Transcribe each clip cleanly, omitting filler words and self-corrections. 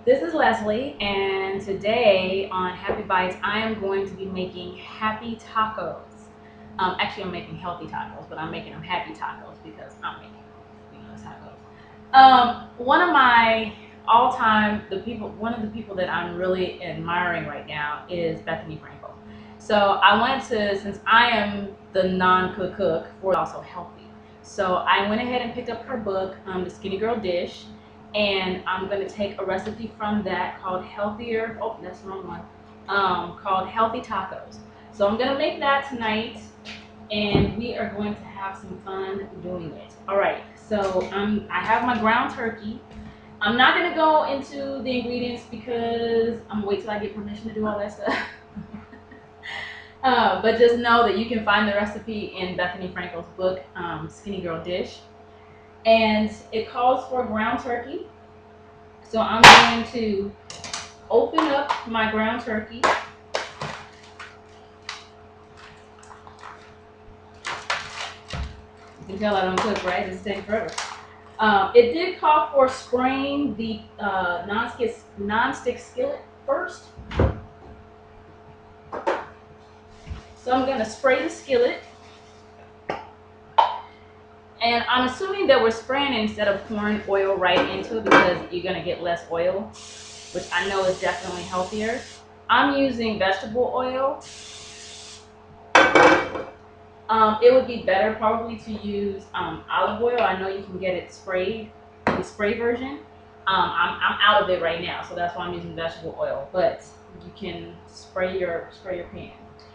This is Leslie, and today on Happy Bites, I am going to be making happy tacos. Actually, I'm making healthy tacos, but I'm making them happy tacos because I'm making tacos. One of my all-time one of the people that I'm really admiring right now is Bethany Frankel. So I wanted to, since I am the non-cook for also healthy, so I went ahead and picked up her book, The Skinny Girl Dish, and I'm going to take a recipe from that called that's the wrong one, called Healthy Tacos. So I'm going to make that tonight, and we are going to have some fun doing it. All right, so I have my ground turkey. I'm not going to go into the ingredients because I'm going to wait till I get permission to do all that stuff. But just know that you can find the recipe in Bethany Frankel's book, Skinny Girl Dish. And it calls for ground turkey. So I'm going to open up my ground turkey. You can tell I don't cook, right? It's taking forever. It did call for spraying the non-stick skillet first. So I'm going to spray the skillet. And I'm assuming that we're spraying instead of pouring oil right into it because you're going to get less oil, which I know is definitely healthier. I'm using vegetable oil. It would be better probably to use olive oil. I know you can get it sprayed, the spray version. I'm out of it right now, so that's why I'm using vegetable oil. But you can spray your pan.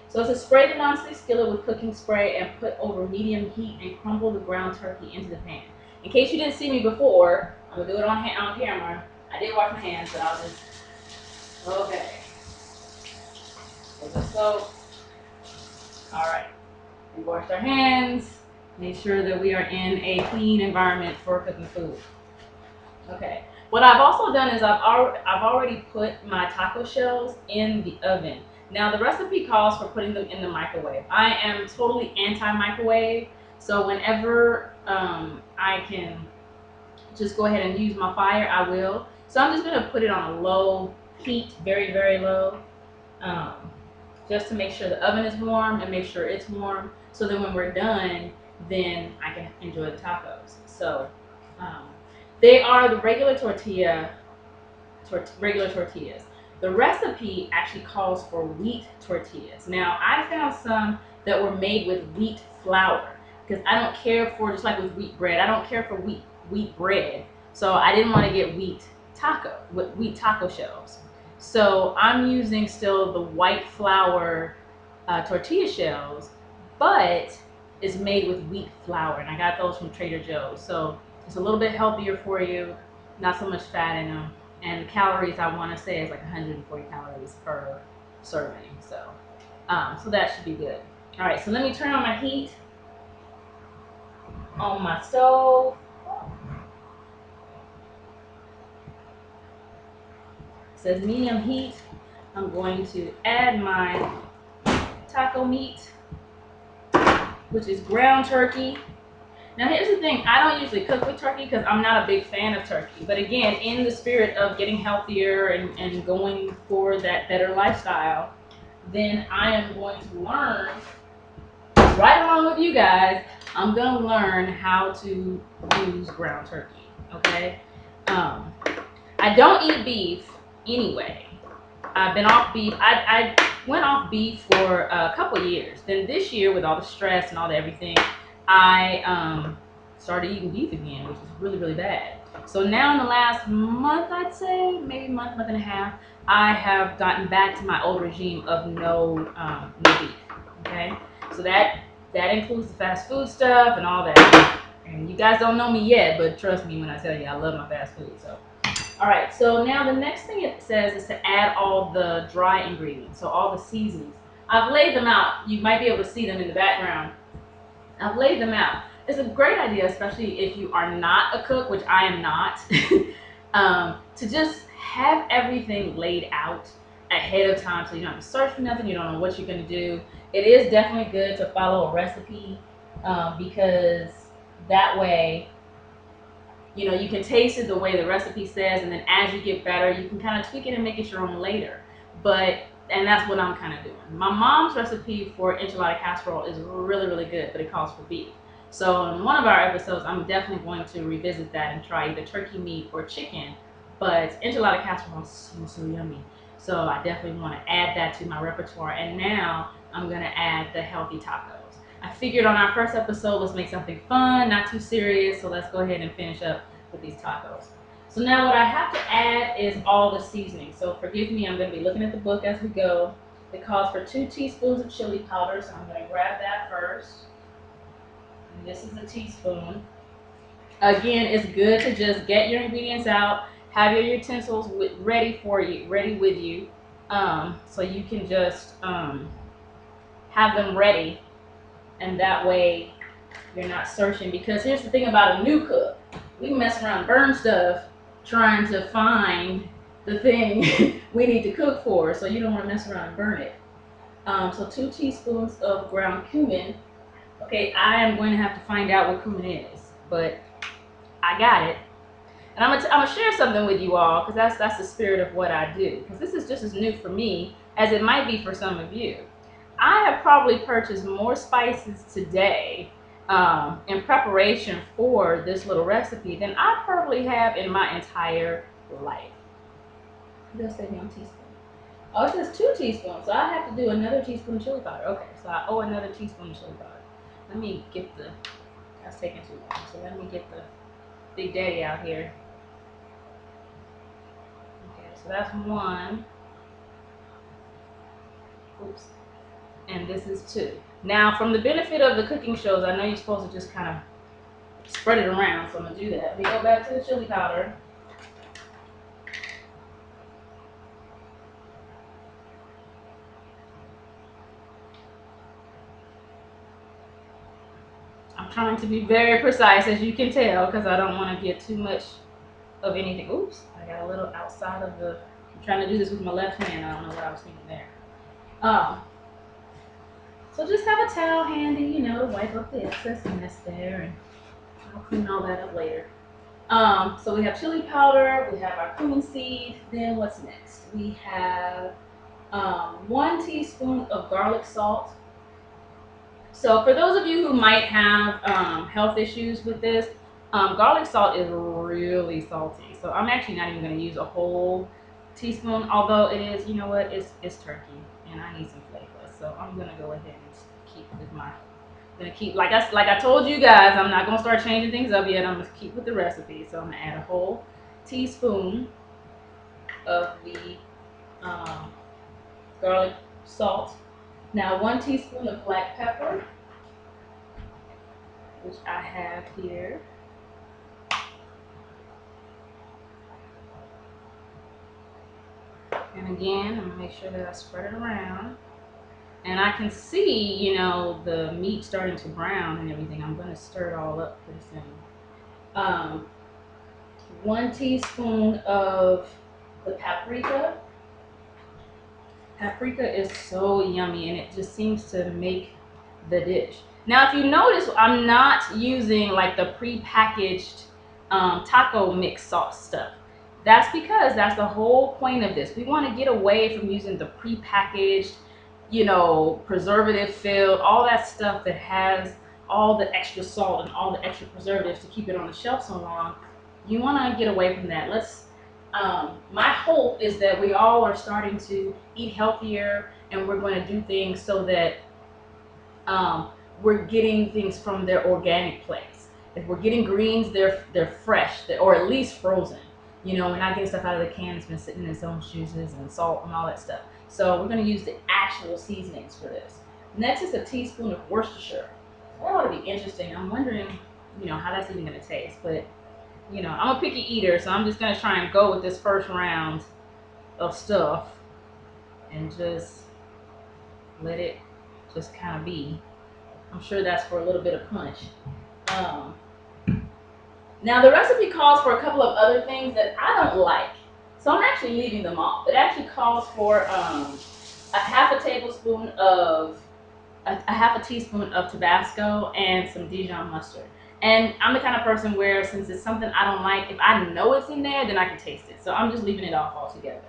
So it's to spray the nonstick skillet with cooking spray and put over medium heat and crumble the ground turkey into the pan. In case you didn't see me before, I'm gonna do it on camera. I did wash my hands, but I'll just okay. So let's go. All right. We washed our hands. Make sure that we are in a clean environment for cooking food. Okay. What I've also done is I've already put my taco shells in the oven. Now the recipe calls for putting them in the microwave. I am totally anti-microwave, so whenever I can just go ahead and use my fire, I will. So I'm just gonna put it on a low heat, very, very low, just to make sure the oven is warm and make sure it's warm. So then when we're done, then I can enjoy the tacos. So they are the regular tortillas. The recipe actually calls for wheat tortillas. Now, I found some that were made with wheat flour because I don't care for, just like with wheat bread, I don't care for wheat bread. So I didn't want to get wheat taco shells. So I'm using still the white flour tortilla shells, but it's made with wheat flour, and I got those from Trader Joe's. So it's a little bit healthier for you, not so much fat in them. And the calories, I want to say, is like 140 calories per serving. So that should be good. All right, so let me turn on my heat on my stove. It says medium heat. I'm going to add my taco meat, which is ground turkey. Now here's the thing, I don't usually cook with turkey because I'm not a big fan of turkey. But again, in the spirit of getting healthier and going for that better lifestyle, then I am going to learn, right along with you guys, I'm going to learn how to use ground turkey, okay? I don't eat beef anyway. I've been off beef. I went off beef for a couple years. Then this year, with all the stress and all the everything, I started eating beef again, which is really, really bad. So now in the last month, I'd say, maybe month and a half, I have gotten back to my old regime of no beef. Okay, so that includes the fast food stuff and all that. And you guys don't know me yet, but trust me when I tell you I love my fast food. So, all right. So now the next thing it says is to add all the dry ingredients, so all the seasonings. I've laid them out. You might be able to see them in the background. I've laid them out. It's a great idea, especially if you are not a cook, which I am not, to just have everything laid out ahead of time so you don't have to search for nothing, you don't know what you're going to do. It is definitely good to follow a recipe because that way You know, you can taste it the way the recipe says, and then as you get better, you can kind of tweak it and make it your own later. And that's what I'm kind of doing. My mom's recipe for enchilada casserole is really, really good, but it calls for beef. So in one of our episodes, I'm definitely going to revisit that and try either turkey meat or chicken. But enchilada casserole is so, so yummy. So I definitely want to add that to my repertoire. And now I'm going to add the healthy tacos. I figured on our first episode, let's make something fun, not too serious. So let's go ahead and finish up with these tacos. So now what I have to add is all the seasoning. So forgive me, I'm going to be looking at the book as we go. It calls for 2 teaspoons of chili powder, so I'm going to grab that first. And this is a teaspoon. Again, it's good to just get your ingredients out, have your utensils ready with you, so you can just have them ready, and that way you're not searching. Because here's the thing about a new cook, we mess around and burn stuff trying to find the thing we need to cook for, so you don't want to mess around and burn it. So 2 teaspoons of ground cumin. Okay, I am going to have to find out what cumin is, but I got it. And I'm gonna share something with you all, because that's the spirit of what I do. Because this is just as new for me as it might be for some of you. I have probably purchased more spices today in preparation for this little recipe than I probably have in my entire life. It does say 1 teaspoon. Oh, it says 2 teaspoons, so I have to do another teaspoon of chili powder. Okay, so I owe another teaspoon of chili powder. Let me get that's taking too long. So let me get the Big Daddy out here. Okay, so that's 1. Oops. And this is 2. Now, from the benefit of the cooking shows, I know you're supposed to just kind of spread it around, so I'm going to do that. We go back to the chili powder. I'm trying to be very precise, as you can tell, because I don't want to get too much of anything. Oops, I got a little outside of the, I'm trying to do this with my left hand. I don't know what I was thinking there. So just have a towel handy, you know, to wipe up the excess mess there, and I'll clean all that up later. So we have chili powder, we have our cumin seed, then what's next? We have 1 teaspoon of garlic salt. So for those of you who might have health issues with this, garlic salt is really salty. So I'm actually not even going to use a whole teaspoon, although it is, you know what, it's turkey and I need some flavor. So I'm going to go ahead and keep with my, like I told you guys, I'm not going to start changing things up yet. I'm going to keep with the recipe. So I'm going to add a whole teaspoon of the garlic salt. Now 1 teaspoon of black pepper, which I have here. And again, I'm gonna make sure that I spread it around. And I can see, you know, the meat starting to brown and everything. I'm gonna stir it all up pretty soon. 1 teaspoon of the paprika. Paprika is so yummy, and it just seems to make the dish. Now, if you notice, I'm not using like the pre-packaged taco mix sauce stuff. That's because that's the whole point of this. We want to get away from using the pre-packaged, you know, preservative filled, all that stuff that has all the extra salt and all the extra preservatives to keep it on the shelf so long. You want to get away from that. My hope is that we all are starting to eat healthier, and we're going to do things so that we're getting things from their organic place. If we're getting greens, they're fresh, or at least frozen. You know, we're not getting stuff out of the can that's been sitting in its own juices and salt and all that stuff. So we're going to use the actual seasonings for this. Next is a teaspoon of Worcestershire. That ought to be interesting. I'm wondering, you know, how that's even going to taste. But, you know, I'm a picky eater, so I'm just going to try and go with this first round of stuff and just let it just kind of be. I'm sure that's for a little bit of punch. Now the recipe calls for a couple of other things that I don't like, so I'm actually leaving them off. It actually calls for a half a teaspoon of Tabasco and some Dijon mustard. And I'm the kind of person where, since it's something I don't like, if I know it's in there, then I can taste it. So I'm just leaving it off altogether.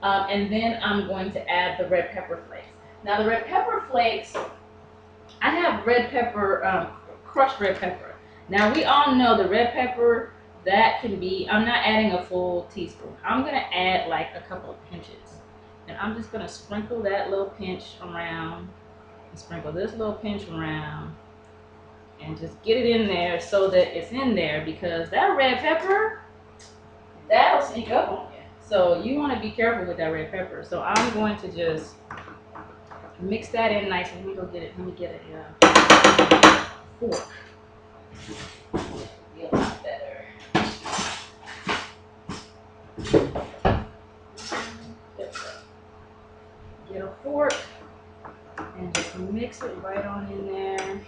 And then I'm going to add the red pepper flakes. Now the red pepper flakes, I have red pepper, crushed red pepper. Now we all know the red pepper, that can be, I'm not adding a full teaspoon. I'm gonna add like a couple of pinches. And I'm just gonna sprinkle that little pinch around, and sprinkle this little pinch around, and just get it in there so that it's in there, because that red pepper, that'll sneak up on you. So you want to be careful with that red pepper. So I'm going to just mix that in nicely. Let me go get it. Let me get a fork. Be a lot better. Get a fork and just mix it right on in there.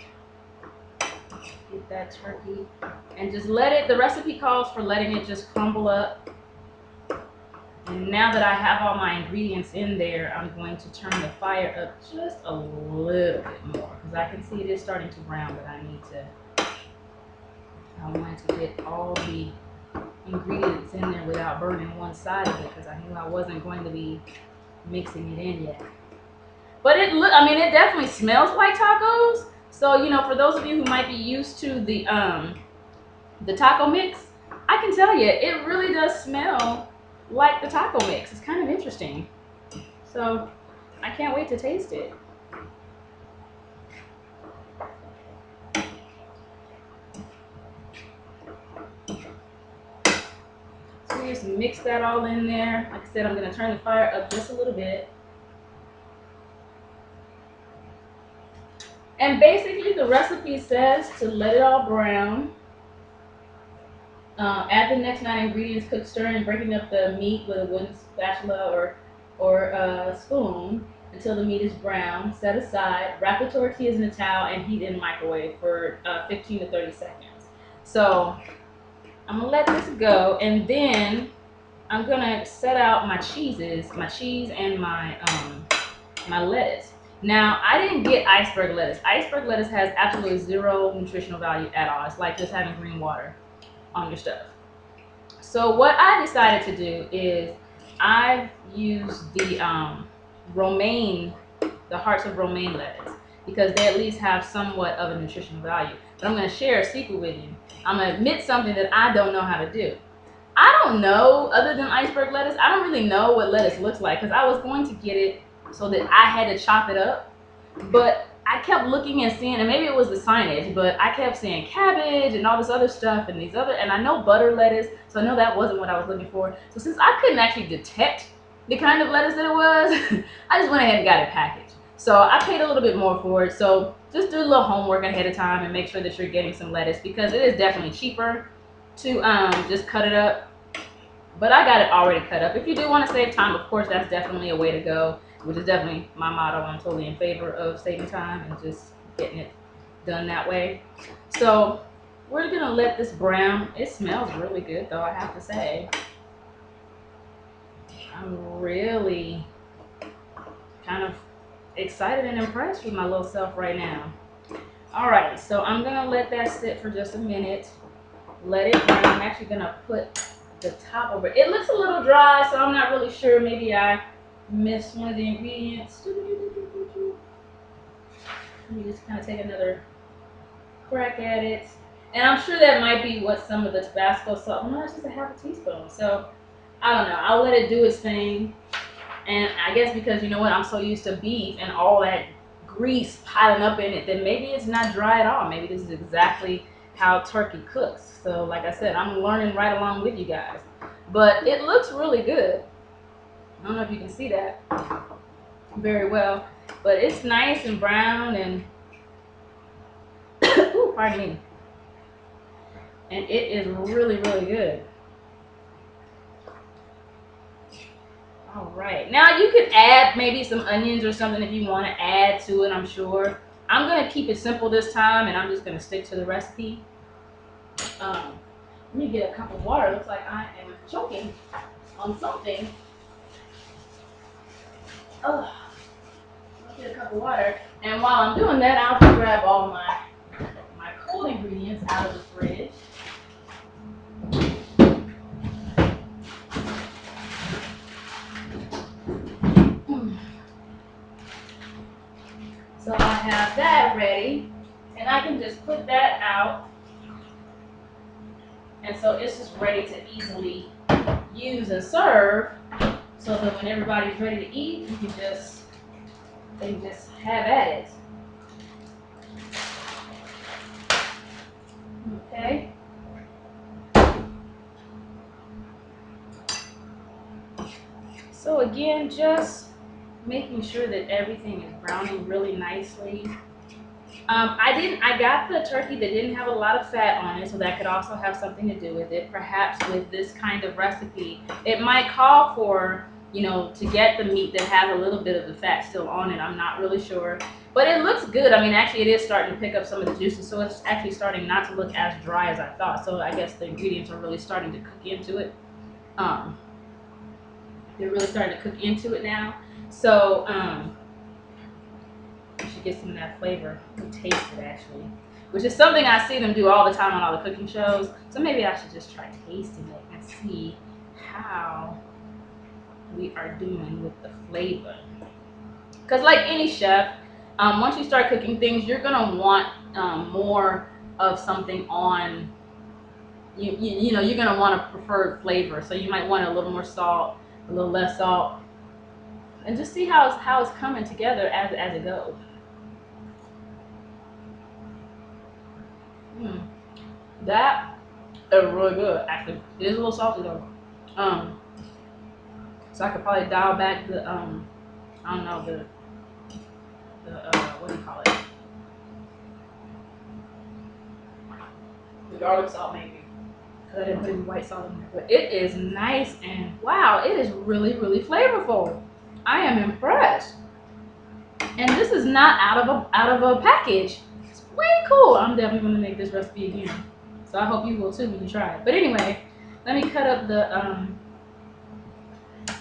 Get that turkey and just let it, the recipe calls for letting it just crumble up. And now that I have all my ingredients in there, I'm going to turn the fire up just a little bit more, because I can see it is starting to brown, but I want to get all the ingredients in there without burning one side of it, because I knew I wasn't going to be mixing it in yet. But it definitely smells like tacos. So, you know, for those of you who might be used to the taco mix, I can tell you, it really does smell like the taco mix. It's kind of interesting. So, I can't wait to taste it. So we just mix that all in there. Like I said, I'm going to turn the fire up just a little bit. And basically the recipe says to let it all brown. Add the next 9 ingredients, cook, stirring, breaking up the meat with a wooden spatula or spoon until the meat is brown. Set aside. Wrap the tortillas in a towel and heat in the microwave for 15 to 30 seconds. So I'm gonna let this go, and then I'm gonna set out my cheese and my lettuce. Now, I didn't get iceberg lettuce. Iceberg lettuce has absolutely zero nutritional value at all. It's like just having green water on your stuff. So what I decided to do is I've used the romaine, the hearts of romaine lettuce, because they at least have somewhat of a nutritional value. But I'm going to share a secret with you. I'm going to admit something that I don't know how to do. I don't know, other than iceberg lettuce, I don't really know what lettuce looks like, because I was going to get it so that I had to chop it up. But I kept looking and seeing, and maybe it was the signage, but I kept seeing cabbage and all this other stuff and and I know butter lettuce, so I know that wasn't what I was looking for. So since I couldn't actually detect the kind of lettuce that it was, I just went ahead and got it packaged. So I paid a little bit more for it. So just do a little homework ahead of time and make sure that you're getting some lettuce, because it is definitely cheaper to just cut it up. But I got it already cut up. If you do want to save time, of course, that's definitely a way to go, which is definitely my motto. I'm totally in favor of saving time and just getting it done that way. So we're gonna let this brown. It smells really good though, I have to say. I'm really kind of excited and impressed with my little self right now. All right, so I'm gonna let that sit for just a minute. Let it brown. I'm actually gonna put the top over it. It looks a little dry, so I'm not really sure. Maybe I missed one of the ingredients. Let me just kind of take another crack at it. And I'm sure that might be what some of the Tabasco salt. No, it's just a half a teaspoon. So I don't know. I'll let it do its thing. And I guess because, you know what, I'm so used to beef and all that grease piling up in it, then maybe it's not dry at all. Maybe this is exactly how turkey cooks. So like I said, I'm learning right along with you guys. But it looks really good. I don't know if you can see that very well, but it's nice and brown and ooh, pardon me. And it is really, really good. All right, now you could add maybe some onions or something if you want to add to it, I'm sure. I'm gonna keep it simple this time, and I'm just gonna stick to the recipe. Let me get a cup of water. Looks like I am choking on something. Oh, I'll get a cup of water, and while I'm doing that, I'll just grab all my cold ingredients out of the fridge. So I have that ready, and I can just put that out. And so it's just ready to easily use and serve, so that when everybody's ready to eat, you can they can just have at it. Okay. So again, just making sure that everything is browning really nicely. I got the turkey that didn't have a lot of fat on it, so that could also have something to do with it. Perhaps with this kind of recipe, it might call for, to get the meat that has a little bit of the fat still on it. I'm not really sure, but it looks good. I mean, actually it is starting to pick up some of the juices, so it's actually starting not to look as dry as I thought. So I guess the ingredients are really starting to cook into it. They're really starting to cook into it now. So, you should get some of that flavor. You can taste it actually, which is something I see them do all the time on all the cooking shows. So maybe I should just try tasting it and see how we are doing with the flavor. Because like any chef, once you start cooking things, you're gonna want more of something on. You're gonna want a preferred flavor. So you might want a little more salt, a little less salt, and just see how it's coming together as it goes. That is really good. Actually, it is a little salty though. So I could probably dial back the I don't know, the what do you call it? The garlic salt maybe. Because I didn't put any white salt in there. But it is nice, and wow, it is really, really flavorful. I am impressed. And this is not out of a package. It's way cool. I'm definitely gonna make this recipe again. So I hope you will too when you try it. But anyway, let me cut up the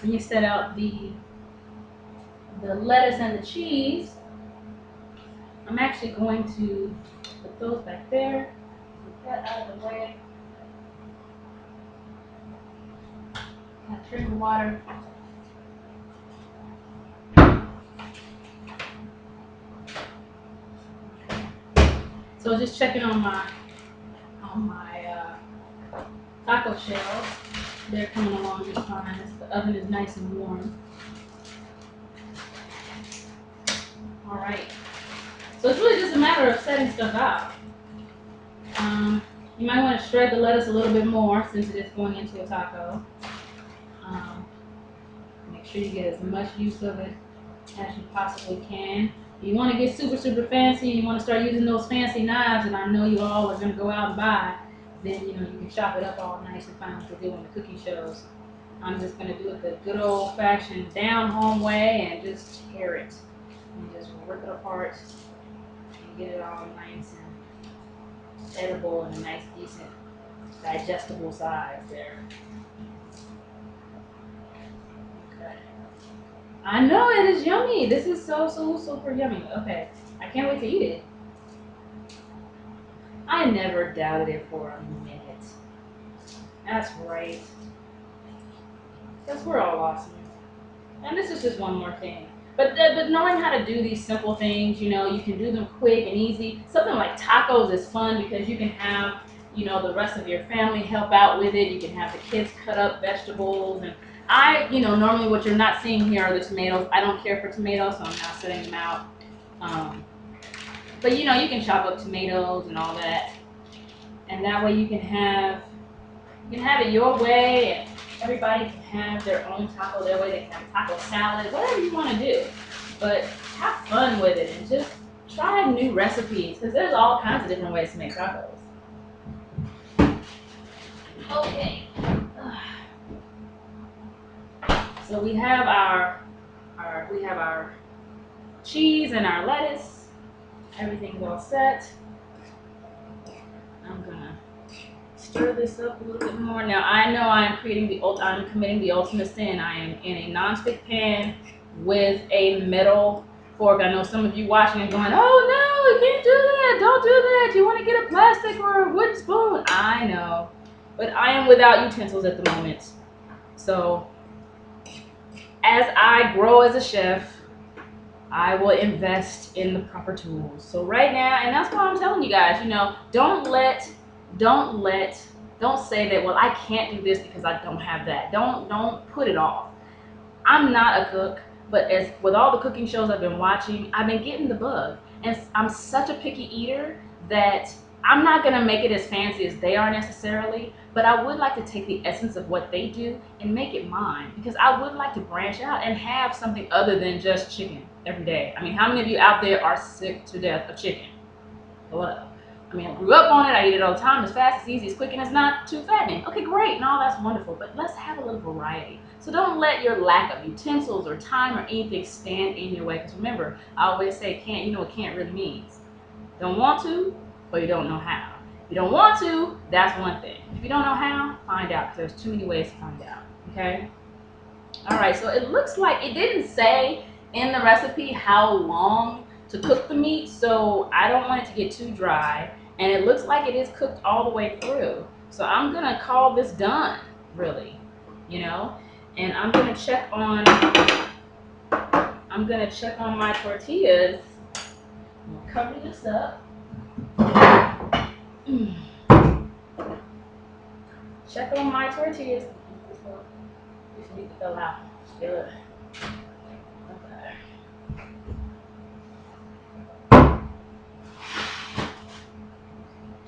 when you set out the lettuce and the cheese. I'm actually going to put those back there. Put that out of the way. Drink the water. So just checking on my taco shells. They're coming along just fine. The oven is nice and warm. All right. So it's really just a matter of setting stuff out. You might want to shred the lettuce a little bit more since it is going into a taco. Make sure you get as much use of it as you possibly can. If you want to get super, super fancy, you want to start using those fancy knives, and I know you all are going to go out and buy, then you can chop it up all nice and fine like they do on the cooking shows. I'm just going to do it the good old-fashioned down-home way and just tear it and just rip it apart and get it all nice and edible and a nice, decent, digestible size there. Okay. I know it is yummy. This is so super yummy. Okay, I can't wait to eat it. I never doubted it for a minute. That's right. Because we're all awesome. And this is just one more thing. But knowing how to do these simple things, you can do them quick and easy. Something like tacos is fun because you can have, the rest of your family help out with it. You can have the kids cut up vegetables. And normally what you're not seeing here are the tomatoes. I don't care for tomatoes, so I'm not setting them out. But you can chop up tomatoes and all that. And that way you can have it your way, and everybody can have their own taco their way. They can have a taco salad, whatever you want to do. But have fun with it and just try new recipes because there's all kinds of different ways to make tacos. Okay. So we have our cheese and our lettuce. Everything's all set. I'm gonna stir this up a little bit more. Now I know I'm committing the ultimate sin. I am in a nonstick pan with a metal fork. I know some of you watching and going, "Oh you can't do that. Don't do that. You want to get a plastic or a wooden spoon. I know. But I am without utensils at the moment. So as I grow as a chef, I will invest in the proper tools. So right now, and that's why I'm telling you guys, don't say that, well, I can't do this because I don't have that. Don't put it off. I'm not a cook, but as with all the cooking shows I've been watching, I've been getting the bug. And I'm such a picky eater that I'm not gonna make it as fancy as they are necessarily, but I would like to take the essence of what they do and make it mine, because I would like to branch out and have something other than just chicken every day. I mean, how many of you out there are sick to death of chicken? What? I mean, I grew up on it. I eat it all the time. It's fast, it's easy, it's quick, and it's not too fattening. Okay, great, and all that's wonderful, but let's have a little variety. So don't let your lack of utensils or time or anything stand in your way. Because remember, I always say can't. You know what can't really means? Don't want to, or you don't know how. If you don't want to, that's one thing. If you don't know how, find out, because there's too many ways to find out. Okay? All right, so it looks like it didn't say in the recipe how long to cook the meat, so I don't want it to get too dry. And it looks like it is cooked all the way through. So I'm gonna call this done, really, And I'm gonna check on my tortillas. I'm gonna cover this up. Check on my tortillas. This need to fill out. Good. Okay.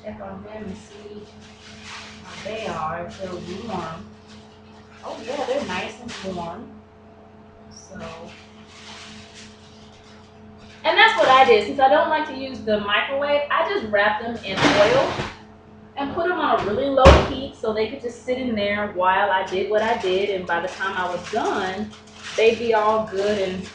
Check on them and see how they are, if they're warm. Oh yeah, they're nice and warm. So, and that's what I did. Since I don't like to use the microwave, I just wrap them in oil and put them on a really low heat so they could just sit in there while I did what I did. And by the time I was done, they'd be all good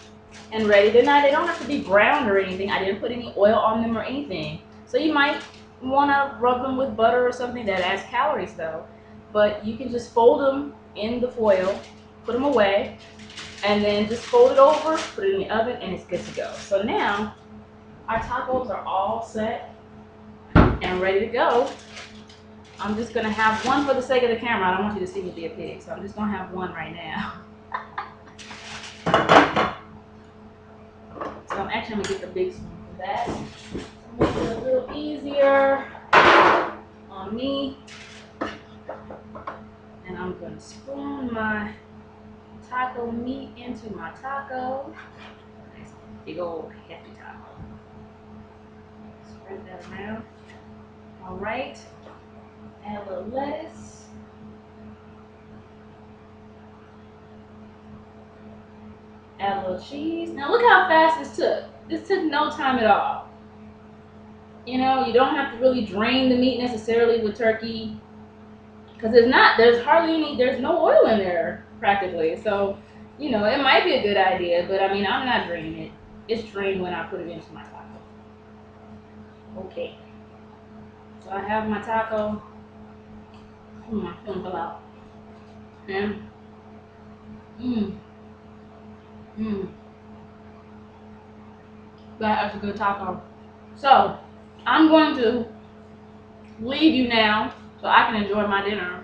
and ready. They don't have to be browned or anything. I didn't put any oil on them or anything. So you might want to rub them with butter or something. That adds calories though. But you can just fold them in the foil, put them away, and then just fold it over, put it in the oven, and it's good to go. So now our tacos are all set and ready to go. I'm just gonna have one for the sake of the camera. I don't want you to see me be a pig, so I'm just gonna have one right now. So I'm actually gonna get the big spoon for that. Make it a little easier on me. And I'm gonna spoon my taco meat into my taco. Nice big old hefty taco. Spread that around. All right. Add a little lettuce. Add a little cheese. Now look how fast this took. This took no time at all. You don't have to really drain the meat necessarily with turkey, because there's no oil in there practically. So, it might be a good idea, but I mean, I'm not draining it. It's drained when I put it into my taco. Okay. So I have my taco. My film fell out. And that is a good taco. So I'm going to leave you now so I can enjoy my dinner.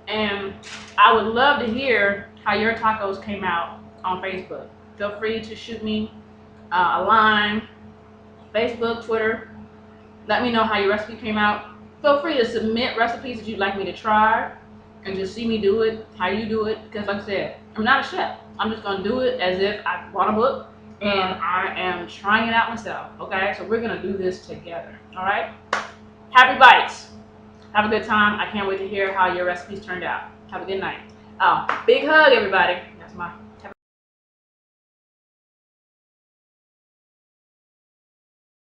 And I would love to hear how your tacos came out on Facebook. Feel free to shoot me a line, Facebook, Twitter. Let me know how your recipe came out. Feel free to submit recipes that you'd like me to try and just see me do it, how you do it. Because like I said, I'm not a chef. I'm just going to do it as if I bought a book and I am trying it out myself. Okay, so we're going to do this together. All right? Happy bites. Have a good time. I can't wait to hear how your recipes turned out. Have a good night. Oh, big hug, everybody. That's my